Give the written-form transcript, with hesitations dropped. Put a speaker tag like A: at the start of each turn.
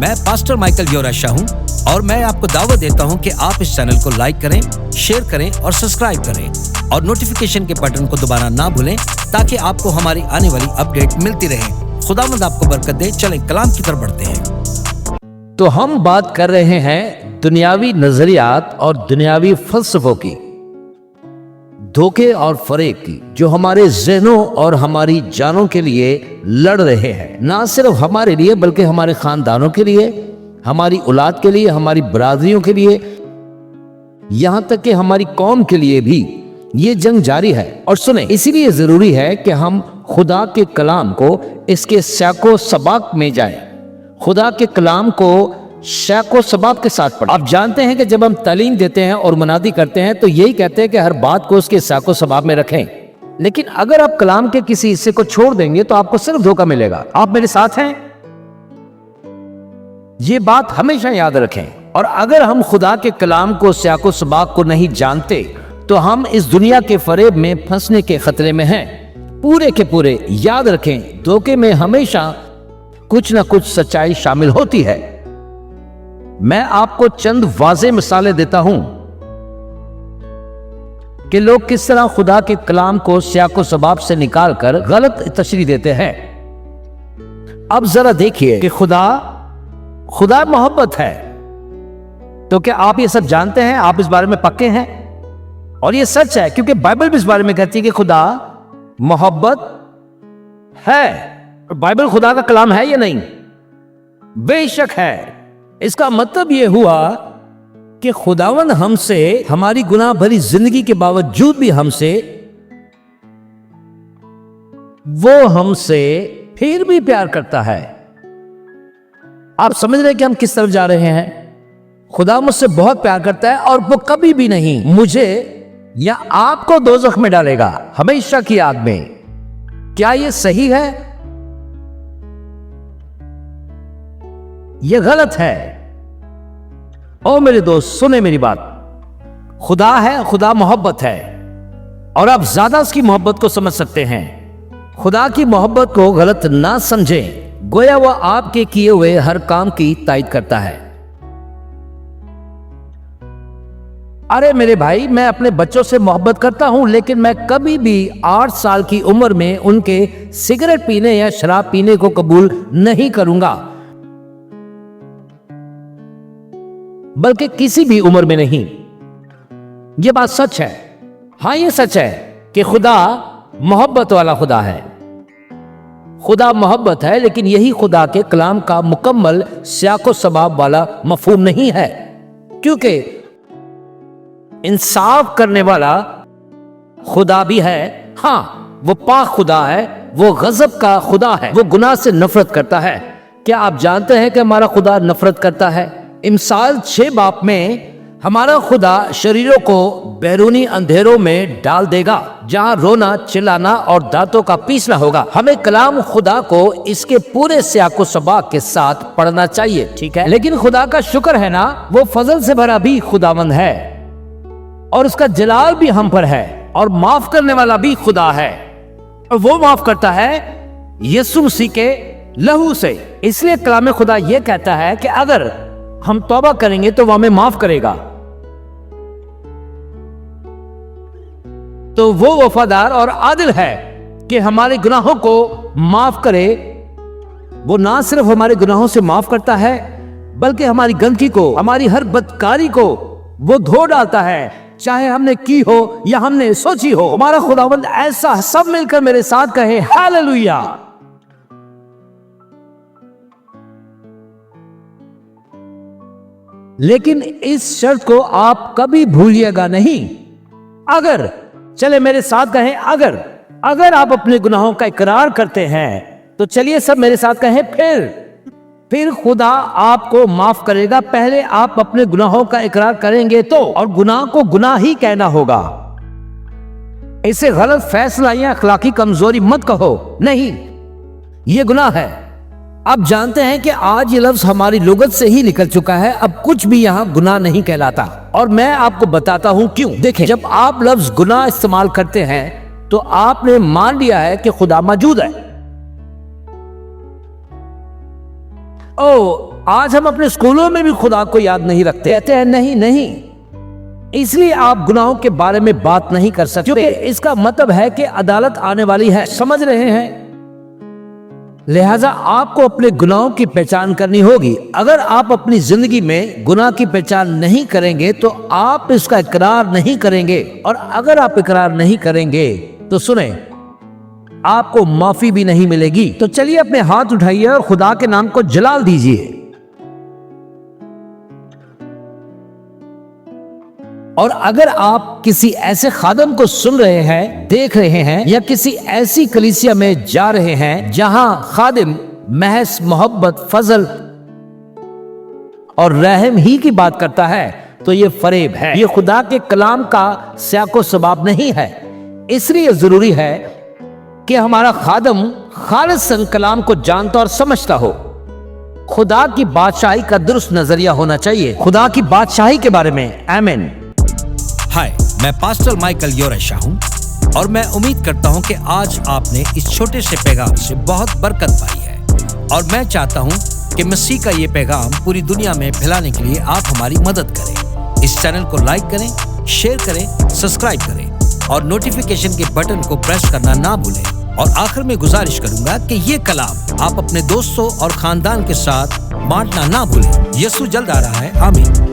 A: मैं pastor Michael योराशा हूँ और मैं आपको दावत देता हूँ कि आप इस चैनल को लाइक करें, शेयर करें और सब्सक्राइब करें और नोटिफिकेशन के बटन को दबाना ना भूलें ताकि आपको हमारी आने वाली अपडेट मिलती रहे। खुदावंद आपको बरकत दे। चलें कलाम की तरफ बढ़ते हैं।
B: तो हम बात कर रहे हैं दुनियावी नजरियात और दुनियावी फलसफों की, धोखे और फरेब की, जो हमारे जहनों और हमारी जानों के लिए लड़ रहे हैं। ना सिर्फ हमारे लिए बल्कि हमारे खानदानों के लिए, हमारी औलाद के लिए, हमारी बरादरियों के लिए, यहां तक कि हमारी कौम के लिए भी ये जंग जारी है। और सुने, इसीलिए जरूरी है कि हम खुदा के कलाम को इसके सैको सबाक में जाएं, खुदा के कलाम को शैको सबाब के साथ पढ़ें। आप जानते हैं कि जब हम तालीम देते हैं और मुनादी करते हैं तो यही कहते हैं कि हर बात को उसके शैको सबाब में रखें, लेकिन अगर आप कलाम के किसी हिस्से को छोड़ देंगे तो आपको सिर्फ धोखा मिलेगा। आप मेरे साथ हैं? ये बात हमेशा याद रखें। और अगर हम खुदा के कलाम को शैको सबाब को नहीं जानते तो हम इस दुनिया के फरेब में फंसने के खतरे में हैं। पूरे के पूरे याद रखें, धोखे में हमेशा कुछ ना कुछ सच्चाई शामिल होती है। मैं आपको चंद वाज़े मिसालें देता हूं कि लोग किस तरह खुदा के कलाम को सियाको सबाब से निकालकर गलत तशरीह देते हैं। अब जरा देखिए कि खुदा मोहब्बत है। तो क्या आप ये सब जानते हैं? आप इस बारे में पक्के हैं? और ये सच है क्योंकि बाइबल भी इस बारे में कहती है कि खुदा मोहब्बत है। बाइबल खुदा का कलाम है या नहीं? बेशक है। इसका मतलब यह हुआ कि खुदावंद हमसे, हमारी गुनाह भरी जिंदगी के बावजूद भी वो हमसे फिर भी प्यार करता है। आप समझ रहे हैं कि हम किस तरफ जा रहे हैं? खुदा मुझसे बहुत प्यार करता है और वो कभी भी नहीं मुझे या आपको दोज़ख में डालेगा, हमेशा की आग में। क्या यह सही है? यह गलत है। ओ मेरे दोस्त, सुने मेरी बात। खुदा है, खुदा मोहब्बत है और आप ज्यादा उसकी मोहब्बत को समझ सकते हैं। खुदा की मोहब्बत को गलत ना समझें, गोया वह आपके किए हुए हर काम की तायद करता है। अरे मेरे भाई, मैं अपने बच्चों से मोहब्बत करता हूं, लेकिन मैं कभी भी 8 साल की उम्र में उनके सिगरेट पीने या शराब पीने को कबूल नहीं करूंगा, बल्कि किसी भी उम्र में नहीं। यह बात सच है। हां, यह सच है कि खुदा मोहब्बत वाला खुदा है। खुदा मोहब्बत है, लेकिन यही खुदा के कलाम का मुकम्मल सियाको सबाब वाला मफहूम नहीं है, क्योंकि इंसाफ करने वाला खुदा भी है। हां, वो पाक खुदा है, वो गजब का खुदा है, वो गुनाह से नफरत करता है। क्या आप जानते हैं कि हमारा खुदा नफरत करता है? इमसाल 6 बाप में हमारा खुदा शरीरों को बैरूनी अंधेरों में डाल देगा, जहां रोना, चिल्लाना और दांतों का पीसना होगा। हमें कलाम खुदा को इसके पूरे सियाको सबाक के साथ पढ़ना चाहिए, ठीक है? लेकिन खुदा का शुक्र है ना, वो फजल से भरा भी खुदावंद है और उसका जलाल भी हम पर है और माफ करने वाला भी खुदा है। और वो माफ करता है यीशु मसीह के लहू से। इसलिए कलाम खुदा यह कहता है कि अगर हम तौबा करेंगे तो वह हमें माफ करेगा। तो वो वफादार और आदिल है कि हमारे गुनाहों को माफ करे। वो ना सिर्फ हमारे गुनाहों से माफ करता है, बल्कि हमारी गंदगी को, हमारी हर बदकारी को वो धो डालता है, चाहे हमने की हो या हमने सोची हो। हमारा खुदावंद ऐसा। सब मिलकर मेरे साथ कहे हालेलुया। लेकिन इस शर्त को आप कभी भूलिएगा नहीं। अगर, चले मेरे साथ कहें, अगर आप अपने गुनाहों का इकरार करते हैं तो चलिए सब मेरे साथ कहें फिर खुदा आपको माफ करेगा। पहले आप अपने गुनाहों का इकरार करेंगे तो, और गुनाह को गुनाह ही कहना होगा। इसे गलत फैसला या अखलाकी कमजोरी मत कहो, नहीं, यह गुनाह है। आप जानते हैं कि आज ये लफ्ज हमारी लुगत से ही निकल चुका है। अब कुछ भी यहाँ गुनाह नहीं कहलाता, और मैं आपको बताता हूँ क्यों। देखें, जब आप लफ्ज गुनाह इस्तेमाल करते हैं तो आपने मान लिया है कि खुदा मौजूद है। ओ आज हम अपने स्कूलों में भी खुदा को याद नहीं रखते, कहते हैं नहीं नहीं, इसलिए आप गुनाहों के बारे में बात नहीं कर सकते, क्योंकि इसका मतलब है कि अदालत आने वाली है, समझ रहे हैं? लिहाजा आपको अपने गुनाहों की पहचान करनी होगी। अगर आप अपनी जिंदगी में गुनाह की पहचान नहीं करेंगे तो आप इसका इकरार नहीं करेंगे, और अगर आप इकरार नहीं करेंगे तो सुने, आपको माफी भी नहीं मिलेगी। तो चलिए अपने हाथ उठाइए और खुदा के नाम को जलाल दीजिए। और अगर आप किसी ऐसे खादम को सुन रहे हैं, देख रहे हैं, या किसी ऐसी कलीसिया में जा रहे हैं जहां खादिम महज मोहब्बत, फजल और रहम ही की बात करता है, तो ये फरेब है, ये खुदा के कलाम का स्याको सबाब नहीं है। इसलिए जरूरी है कि हमारा खादम खालिसन कलाम को जानता और समझता हो। खुदा की बादशाही का दुरुस्त नजरिया होना चाहिए, खुदा की बादशाही के बारे में। आमीन।
A: हाय, मैं पास्टर माइकल योरेशा हूँ और मैं उम्मीद करता हूँ कि आज आपने इस छोटे से पैगाम से बहुत बरकत पाई है, और मैं चाहता हूँ कि मसीह का ये पैगाम पूरी दुनिया में फैलाने के लिए आप हमारी मदद करें। इस चैनल को लाइक करें, शेयर करें, सब्सक्राइब करें और नोटिफिकेशन के बटन को प्रेस करना ना भूलें। और आखिर में गुजारिश करूंगा कि ये कलाम आप अपने दोस्तों और खानदान के साथ बांटना ना भूलें। यीशु जल्द आ रहा है। आमीन।